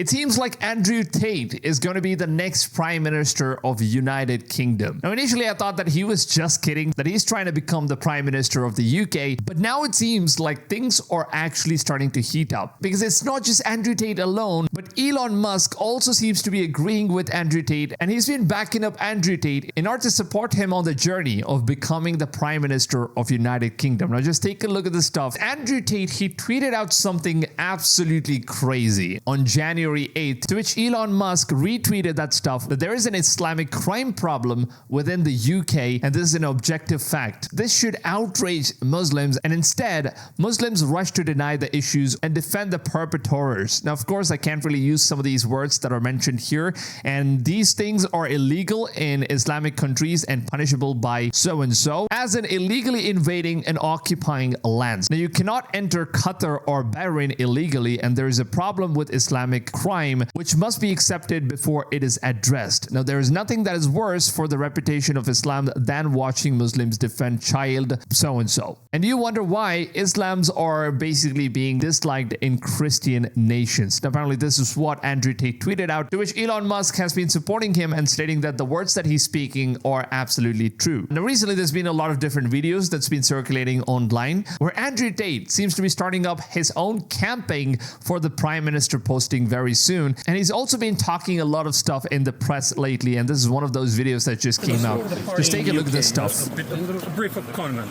It seems like Andrew Tate is going to be the next Prime Minister of the United Kingdom. Now, initially I thought that he was just kidding, that he's trying to become the Prime Minister of the UK, but now it seems like things are actually starting to heat up. Because it's not just Andrew Tate alone, but Elon Musk also seems to be agreeing with Andrew Tate, and he's been backing up Andrew Tate in order to support him on the journey of becoming the Prime Minister of the United Kingdom. Now just take a look at this stuff. Andrew Tate, he tweeted out something absolutely crazy on January 8th, to which Elon Musk retweeted that stuff, that there is an Islamic crime problem within the UK, and this is an objective fact. This should outrage Muslims, and instead, Muslims rush to deny the issues and defend the perpetrators. Now, of course, I can't really use some of these words that are mentioned here, and these things are illegal in Islamic countries and punishable by so-and-so, as in illegally invading and occupying lands. Now, you cannot enter Qatar or Bahrain illegally, and there is a problem with Islamic crime, which must be accepted before it is addressed. Now, there is nothing that is worse for the reputation of Islam than watching Muslims defend child so-and-so. And you wonder why Islams are basically being disliked in Christian nations. Now, apparently, this is what Andrew Tate tweeted out, to which Elon Musk has been supporting him and stating that the words that he's speaking are absolutely true. Now, recently, there's been a lot of different videos that's been circulating online where Andrew Tate seems to be starting up his own campaign for the Prime Minister posting very soon. And he's also been talking a lot of stuff in the press lately, and this is one of those videos that just came out. Just take a look at this stuff. A brief comment.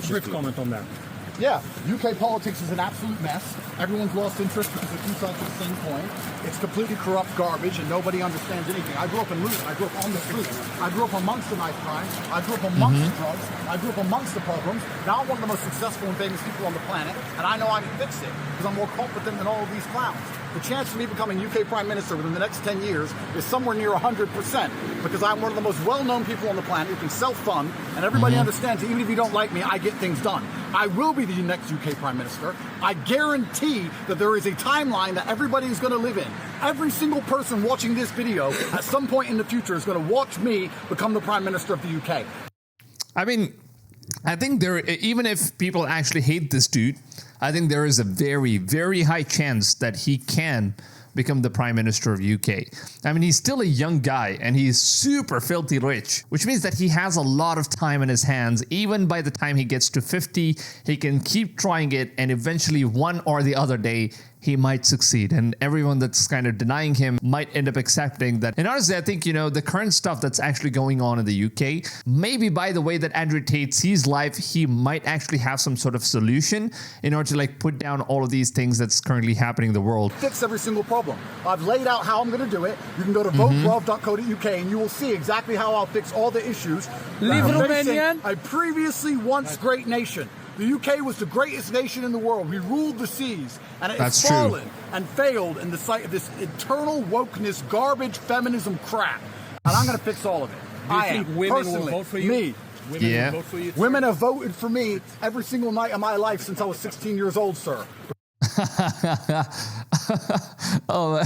Brief comment on that. Yeah, UK politics is an absolute mess. Everyone's lost interest because they're two sides of the same coin. It's completely corrupt garbage and nobody understands anything. I grew up in Luton. I grew up on the street. I grew up amongst the knife crime. I grew up amongst the drugs. I grew up amongst the pogroms. Now I'm one of the most successful and famous people on the planet, and I know I can fix it because I'm more competent than all of these clowns. The chance of me becoming UK Prime Minister within the next 10 years is somewhere near 100% because I'm one of the most well-known people on the planet who can self-fund, and everybody understands that even if you don't like me, I get things done. I will be the next UK Prime Minister. I guarantee that there is a timeline that everybody is going to live in. Every single person watching this video at some point in the future is going to watch me become the Prime Minister of the UK. I mean, I think even if people actually hate this dude, I think there is a very, very high chance that he can become the Prime Minister of UK. I mean, he's still a young guy and he's super filthy rich, which means that he has a lot of time in his hands. Even by the time he gets to 50, he can keep trying it, and eventually one or the other day, he might succeed, and everyone that's kind of denying him might end up accepting that. And honestly, I think, you know, the current stuff that's actually going on in the UK, maybe by the way that Andrew Tate sees life, he might actually have some sort of solution in order to like put down all of these things that's currently happening in the world. Fix every single problem. I've laid out how I'm going to do it. You can go to vote12.co.uk and you will see exactly how I'll fix all the issues that are facing a previously once great nation. The UK was the greatest nation in the world. We ruled the seas, and it has fallen and failed in the sight of this eternal wokeness, garbage, feminism crap. And I'm going to fix all of it. I think women will vote for you? Me. Women will vote for you? Women have voted for me every single night of my life since I was 16 years old, sir. Oh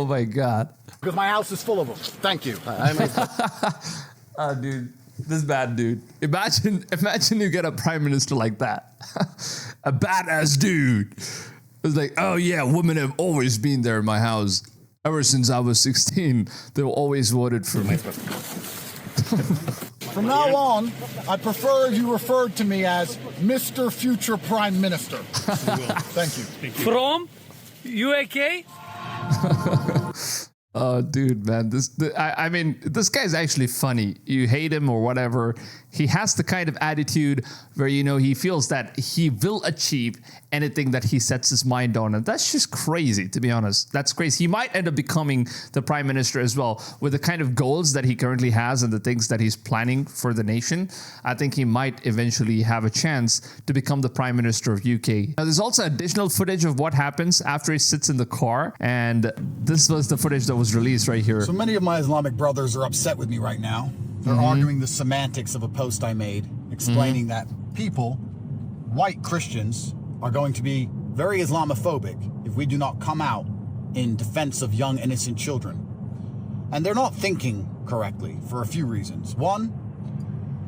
my God. Because my house is full of them. Thank you. Oh, dude. This bad dude. Imagine you get a prime minister like that. A badass dude. It's like, oh yeah, women have always been there in my house. Ever since I was 16, they've always voted for me. From now on, I prefer if you referred to me as Mr. Future Prime Minister. Thank you. From UK? Oh, dude, man, I mean, this guy's actually funny. You hate him or whatever. He has the kind of attitude where, you know, he feels that he will achieve anything that he sets his mind on. And that's just crazy, to be honest. That's crazy. He might end up becoming the prime minister as well with the kind of goals that he currently has and the things that he's planning for the nation. I think he might eventually have a chance to become the prime minister of UK. Now, there's also additional footage of what happens after he sits in the car. And this was the footage that was released right here. So many of my Islamic brothers are upset with me right now. They're arguing the semantics of a post I made explaining that people, white Christians, are going to be very Islamophobic if we do not come out in defense of young, innocent children. And they're not thinking correctly for a few reasons. One,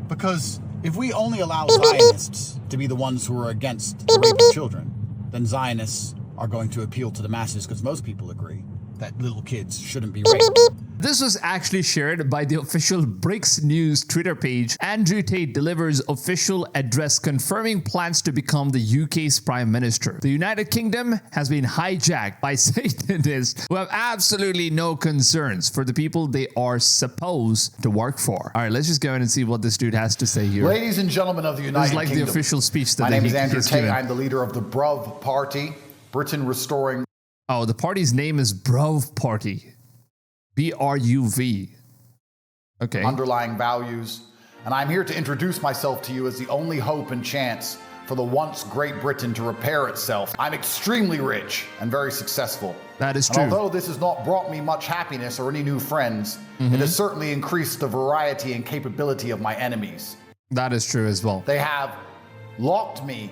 because if we only allow Zionists to be the ones who are against the rape of children, then Zionists are going to appeal to the masses, because most people agree that little kids shouldn't be raped. This was actually shared by the official BRICS News Twitter page. Andrew Tate delivers official address confirming plans to become the UK's Prime Minister. The United Kingdom has been hijacked by Satanists who have absolutely no concerns for the people they are supposed to work for. All right, let's just go in and see what this dude has to say here. Ladies and gentlemen of the United This is like Kingdom. the official speech that My name is Andrew he's Tate. given. I'm the leader of the BRUV Party, Britain Restoring. Oh, the party's name is BRUV Party. BRUV. Okay. Underlying values, and I'm here to introduce myself to you as the only hope and chance for the once Great Britain to repair itself. I'm extremely rich and very successful. That is and true. although this has not brought me much happiness or any new friends, it has certainly increased the variety and capability of my enemies. That is true as well. They have locked me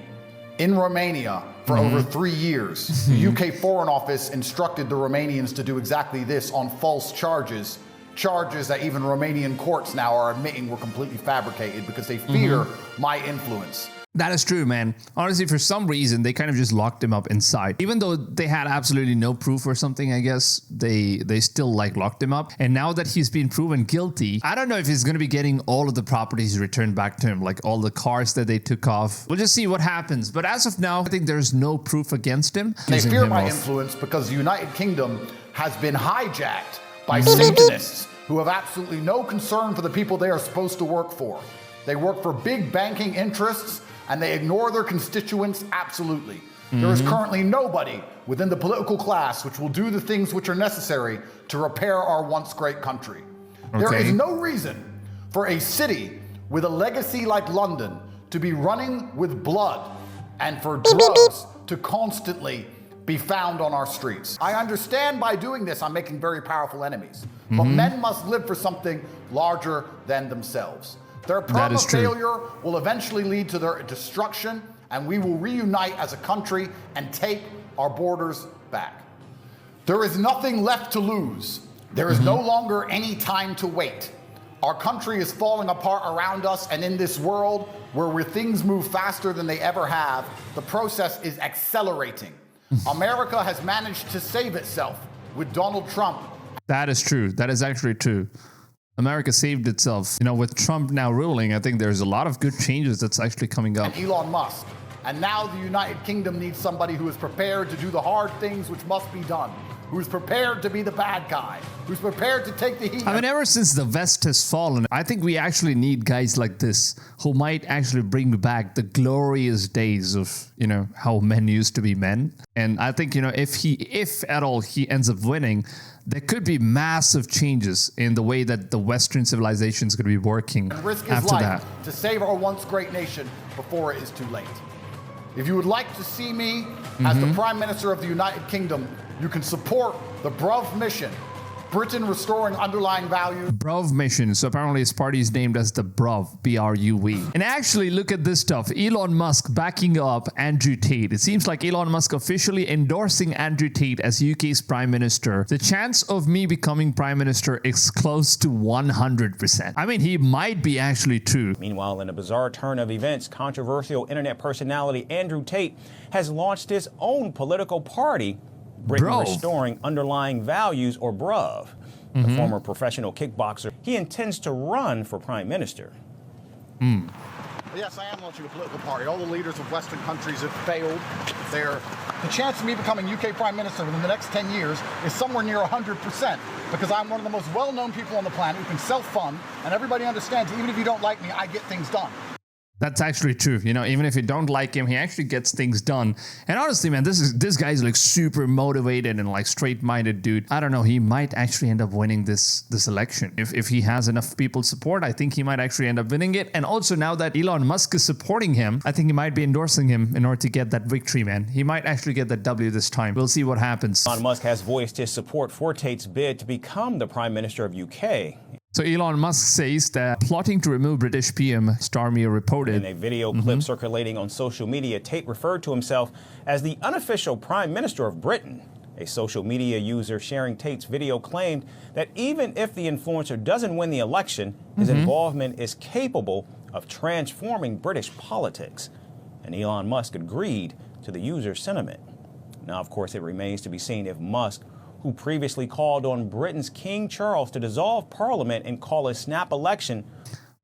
in Romania for over 3 years. The UK Foreign Office instructed the Romanians to do exactly this on false charges that even Romanian courts now are admitting were completely fabricated because they fear my influence. That is true, man. Honestly, for some reason, they kind of just locked him up inside. Even though they had absolutely no proof or something, I guess, they still like locked him up. And now that he's been proven guilty, I don't know if he's going to be getting all of the properties returned back to him, like all the cars that they took off. We'll just see what happens. But as of now, I think there's no proof against him. They fear my influence because the United Kingdom has been hijacked by Satanists who have absolutely no concern for the people they are supposed to work for. They work for big banking interests, and they ignore their constituents absolutely. There is currently nobody within the political class which will do the things which are necessary to repair our once great country. There is no reason for a city with a legacy like London to be running with blood and for drugs to constantly be found on our streets. I understand by doing this I'm making very powerful enemies, but men must live for something larger than themselves. Their promise failure will eventually lead to their destruction, and we will reunite as a country and take our borders back. There is nothing left to lose. There is no longer any time to wait. Our country is falling apart around us, and in this world where things move faster than they ever have, the process is accelerating. America has managed to save itself with Donald Trump. That is true. That is actually true. America saved itself. You know, with Trump now ruling, I think there's a lot of good changes that's actually coming up. And Elon Musk. And now the United Kingdom needs somebody who is prepared to do the hard things which must be done, who's prepared to be the bad guy, who's prepared to take the heat. I mean, ever since the West has fallen, I think we actually need guys like this who might actually bring back the glorious days of, you know, how men used to be men. And I think, you know, if at all he ends up winning, there could be massive changes in the way that the Western civilization is going to be working and risk his after life that. to save our once great nation before it is too late. If you would like to see me as the Prime Minister of the United Kingdom, you can support the BRUV mission, Britain Restoring Underlying Values. BRUV mission. So apparently his party is named as the BRUV, B-R-U-V. And actually, look at this stuff. Elon Musk backing up Andrew Tate. It seems like Elon Musk officially endorsing Andrew Tate as UK's Prime Minister. The chance of me becoming Prime Minister is close to 100%. I mean, he might be actually true. Meanwhile, in a bizarre turn of events, controversial internet personality Andrew Tate has launched his own political party, Britain Restoring Underlying Values, or BRUV. The former professional kickboxer, he intends to run for Prime Minister. Yes, I am launching a political party. All the leaders of Western countries have failed. The chance of me becoming UK Prime Minister within the next 10 years is somewhere near 100%, because I'm one of the most well-known people on the planet who can self-fund, and everybody understands, even if you don't like me, I get things done. That's actually true. You know, even if you don't like him, he actually gets things done. And honestly, man, this guy's like super motivated and like straight-minded dude. I don't know. He might actually end up winning this election. If he has enough people's support, I think he might actually end up winning it. And also now that Elon Musk is supporting him, I think he might be endorsing him in order to get that victory, man. He might actually get that W this time. We'll see what happens. Elon Musk has voiced his support for Tate's bid to become the Prime Minister of UK. So Elon Musk says that plotting to remove British PM, Starmer reported. In a video clip circulating on social media, Tate referred to himself as the unofficial Prime Minister of Britain. A social media user sharing Tate's video claimed that even if the influencer doesn't win the election, his involvement is capable of transforming British politics. And Elon Musk agreed to the user's sentiment. Now, of course, it remains to be seen if Musk, who previously called on Britain's King Charles to dissolve Parliament and call a snap election.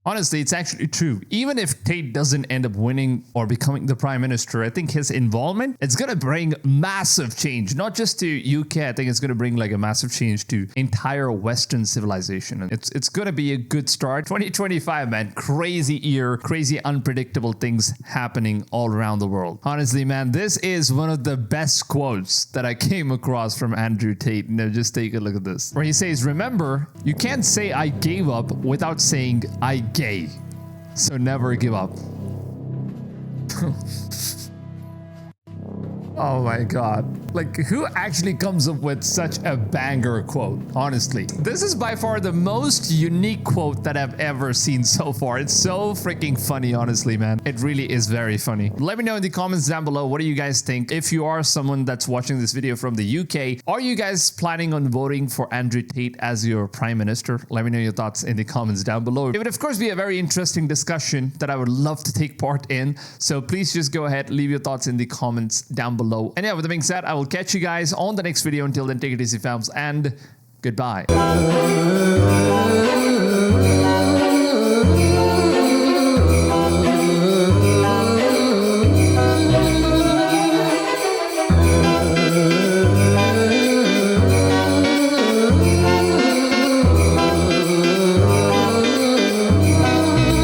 Honestly, it's actually true. Even if Tate doesn't end up winning or becoming the prime minister, I think his involvement, it's going to bring massive change, not just to UK. I think it's going to bring like a massive change to entire Western civilization. And it's going to be a good start. 2025, man, crazy year, crazy unpredictable things happening all around the world. Honestly, man, this is one of the best quotes that I came across from Andrew Tate. Now, just take a look at this. Where he says, remember, you can't say I gave up without saying I gay. So never give up. Oh my god. Like, who actually comes up with such a banger quote? Honestly, this is by far the most unique quote that I've ever seen so far. It's so freaking funny, honestly, man. It really is very funny. Let me know in the comments down below, what do you guys think? If you are someone that's watching this video from the UK, are you guys planning on voting for Andrew Tate as your prime minister? Let me know your thoughts in the comments down below. It would of course be a very interesting discussion that I would love to take part in. So please just go ahead, leave your thoughts in the comments down below. And yeah, with that being said, I will catch you guys on the next video. Until then, take it easy, fams, and goodbye.